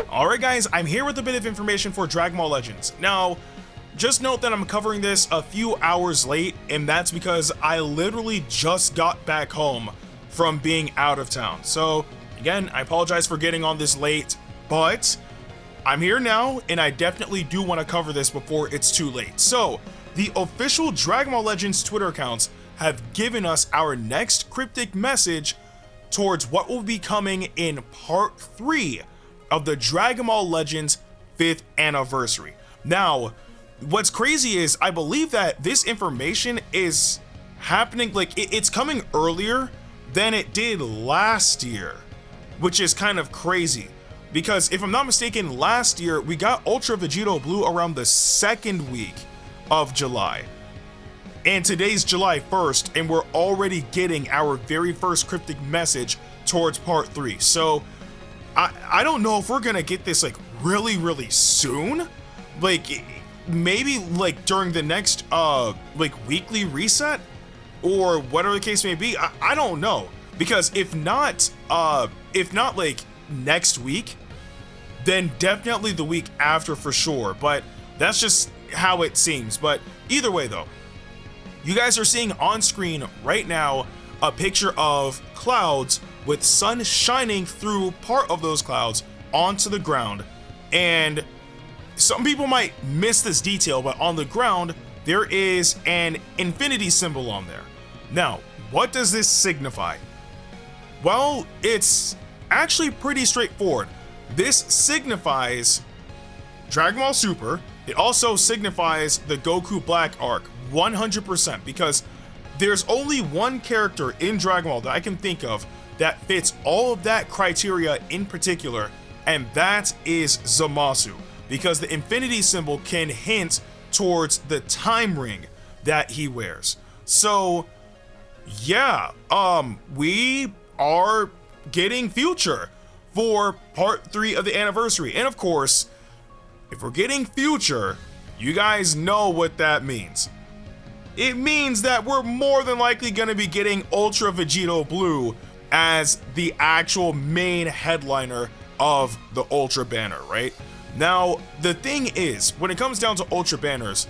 Alright guys, I'm here with a bit of information for Dragon Ball Legends. Now, just note that I'm covering this a few hours late, and that's because I literally just got back home from being out of town. So, again, I apologize for getting on this late, but I'm here now, and I definitely do want to cover this before it's too late. So, the official Dragon Ball Legends Twitter accounts have given us our next cryptic message towards what will be coming in part 3 of the Dragon Ball Legends 5th anniversary. Now, what's crazy is I believe that this information is happening, like it's coming earlier than it did last year, which is kind of crazy because if I'm not mistaken, last year we got Ultra Vegito Blue around the 2nd week of July, and today's July 1st, and we're already getting our very first cryptic message towards part 3. So I don't know if we're gonna get this like really soon, like maybe like during the next like weekly reset or whatever the case may be. I don't know, because if not like next week, then definitely the week after for sure, but that's just how it seems. But either way though, you guys are seeing on screen right now a picture of clouds with sun shining through part of those clouds onto the ground, and some people might miss this detail, but on the ground there is an infinity symbol on there. Now, what does this signify? Well, it's actually pretty straightforward. This signifies Dragon Ball Super. It also signifies the Goku Black arc 100%, because there's only one character in Dragon Ball that I can think of that fits all of that criteria in particular, and that is ZAMASU, because the infinity symbol can hint towards the time ring that he wears. So yeah, we are getting future for part 3 of the anniversary, and of course, if we're getting future, you guys know what that means. It means that we're more than likely going to be getting Ultra Vegito Blue as the actual main headliner of the Ultra banner, right? Now, the thing is, when it comes down to Ultra banners,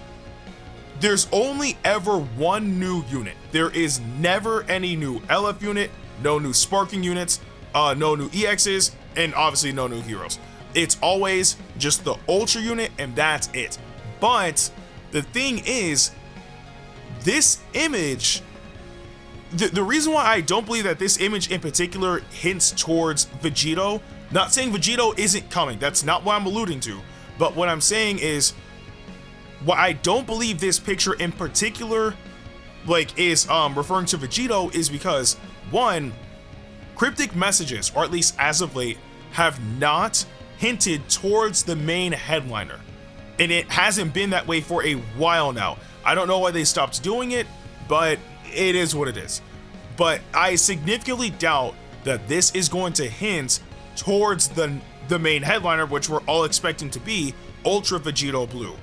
there's only ever one new unit. There is never any new LF unit, no new sparking units, no new EXs, and obviously no new heroes. It's always just the Ultra unit, and that's it. But the thing is, this image, the reason why I don't believe that this image in particular hints towards Vegito, not saying Vegito isn't coming, that's not what I'm alluding to, but what I'm saying is, why I don't believe this picture in particular like is referring to Vegito is because, one, cryptic messages, or at least as of late, have not hinted towards the main headliner, and it hasn't been that way for a while now. I don't know why they stopped doing it, but it is what it is. But I significantly doubt that this is going to hint towards the main headliner, which we're all expecting to be Ultra Vegito Blue.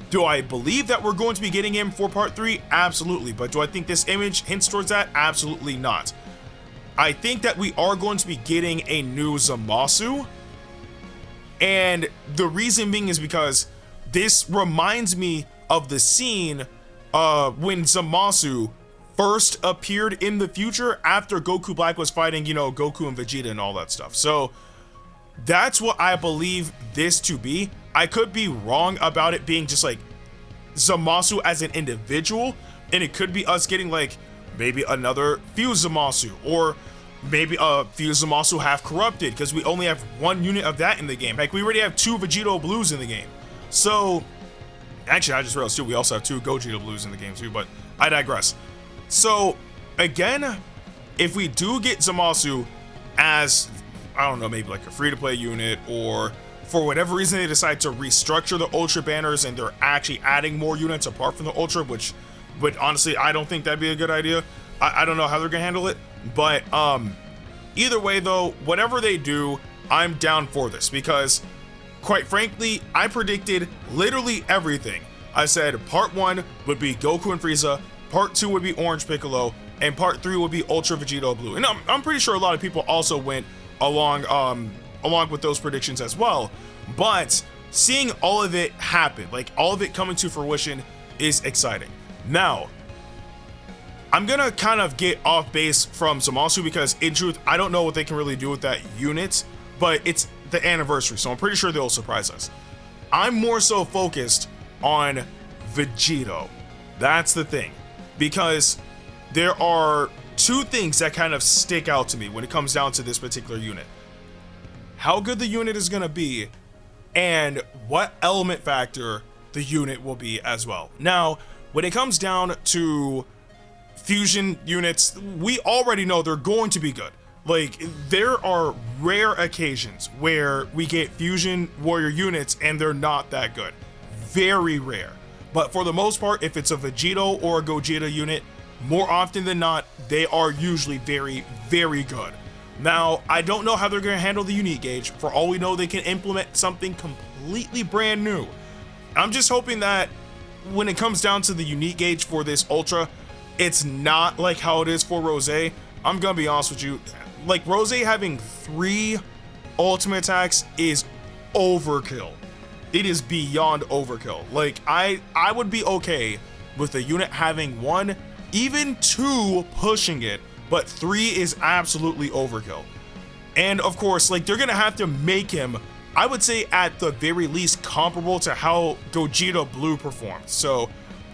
Do I believe that we're going to be getting him for part 3? Absolutely. But do I think this image hints towards that? Absolutely not. I think that we are going to be getting a new ZAMASU, and the reason being is because this reminds me of the scene when ZAMASU first appeared in the future after Goku Black was fighting, you know, Goku and Vegeta and all that stuff. So that's what I believe this to be. I could be wrong about it being just like ZAMASU as an individual, and it could be us getting like maybe another Fuse ZAMASU, or maybe a Fuse ZAMASU half corrupted, because we only have one unit of that in the game. Like, we already have 2 Vegito Blues in the game. So actually, I just realized too, we also have 2 Gogeta Blues in the game too, but I digress. So again, if we do get ZAMASU as, I don't know, maybe like a free-to-play unit, or for whatever reason they decide to restructure the Ultra banners and they're actually adding more units apart from the Ultra, which honestly, I don't think that'd be a good idea. I don't know how they're gonna handle it, but either way though, whatever they do, I'm down for this, because quite frankly, I predicted literally everything. I said part 1 would be Goku and Frieza, part 2 would be Orange Piccolo, and part 3 would be Ultra Vegito Blue. And I'm pretty sure a lot of people also went along along with those predictions as well. But seeing all of it happen, like all of it coming to fruition, is exciting. Now, I'm gonna kind of get off base from ZAMASU because in truth, I don't know what they can really do with that unit, but it's the anniversary, so I'm pretty sure they'll surprise us. I'm more so focused on VEGITO. That's the thing, because there are two things that kind of stick out to me when it comes down to this particular unit. How good the unit is gonna be, and what element factor the unit will be as well. Now, when it comes down to fusion units, we already know they're going to be good. Like, there are rare occasions where we get fusion warrior units and they're not that good. Very rare. But for the most part, if it's a VEGITO or a Gogeta unit, more often than not, they are usually very, very good. Now, I don't know how they're going to handle the unique gauge. For all we know, they can implement something completely brand new. I'm just hoping that when it comes down to the unique gauge for this Ultra, it's not like how it is for Rose. I'm gonna be honest with you, like Rose having 3 ultimate attacks is overkill. It is beyond overkill. Like I would be okay with the unit having 1, even 2 pushing it, but 3 is absolutely overkill. And of course, like they're gonna have to make him, I would say at the very least, comparable to how Gogeta Blue performed. So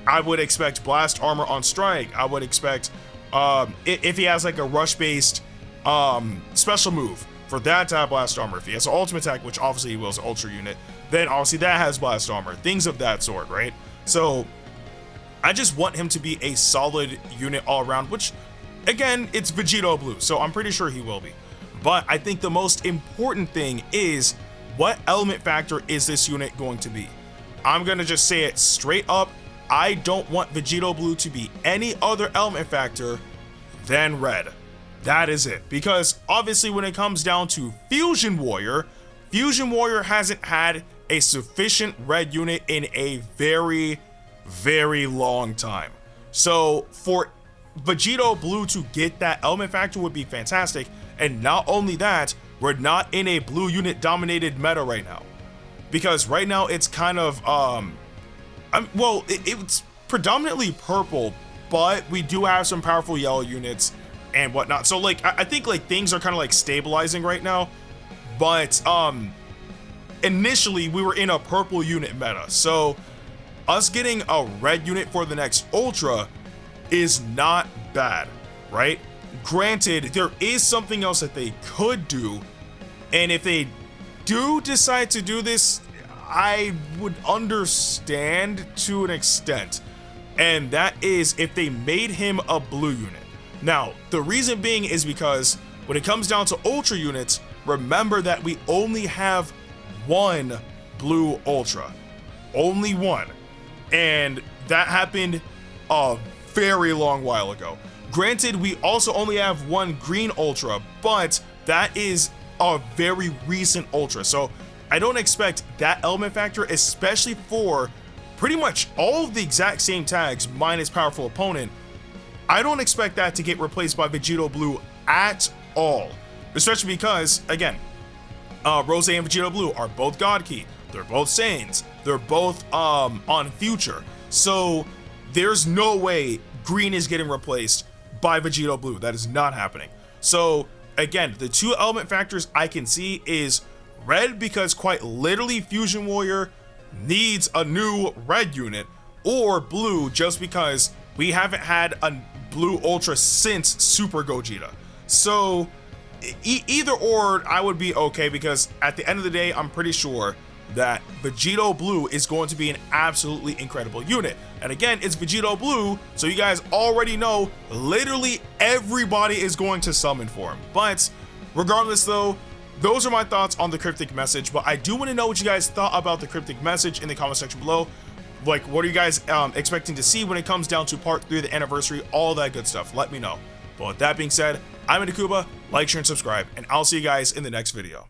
I would expect blast armor on strike. I would expect if he has like a rush based special move, for that to have blast armor. If he has an ultimate attack, which obviously he will as an ultra unit, then obviously that has blast armor, things of that sort, right? So I just want him to be a solid unit all around, which again, it's VEGITO Blue, so I'm pretty sure he will be. But I think the most important thing is, what element factor is this unit going to be? I'm gonna just say it straight up. I don't want VEGITO Blue to be any other element factor than red. That is it. Because obviously when it comes down to Fusion Warrior hasn't had a sufficient red unit in a very, very long time. So for VEGITO Blue to get that element factor would be fantastic. And not only that, we're not in a blue unit dominated meta right now. Because right now it's kind of, well, it's predominantly purple, but we do have some powerful yellow units and whatnot. So like, I think like things are kind of like stabilizing right now, but initially we were in a purple unit meta. So us getting a red unit for the next Ultra is not bad, right? Granted, there is something else that they could do, and if they do decide to do this, I would understand to an extent, and that is if they made him a blue unit. Now, the reason being is because when it comes down to Ultra units, remember that we only have 1 blue Ultra, only 1, and that happened a very long while ago. Granted, we also only have 1 green Ultra, but that is a very recent Ultra, so I don't expect that element factor, especially for pretty much all of the exact same tags minus powerful opponent. I don't expect that to get replaced by VEGITO Blue at all, especially because, again, Rose and VEGITO Blue are both God Key, they're both Saiyans, they're both on Future, so there's no way green is getting replaced by VEGITO Blue. That is not happening. So again, the 2 element factors I can see is red, because quite literally Fusion Warrior needs a new red unit, or blue, just because we haven't had a blue Ultra since Super Gogeta. So either or, I would be okay, because at the end of the day, I'm pretty sure that VEGITO Blue is going to be an absolutely incredible unit. And again, it's VEGITO Blue, so you guys already know literally everybody is going to summon for him. But regardless though, those are my thoughts on the cryptic message, but I do want to know what you guys thought about the cryptic message in the comment section below. Like, what are you guys expecting to see when it comes down to part 3 of the anniversary, all that good stuff? Let me know. But with that being said, I'm Ndukauba, like, share, and subscribe, and I'll see you guys in the next video.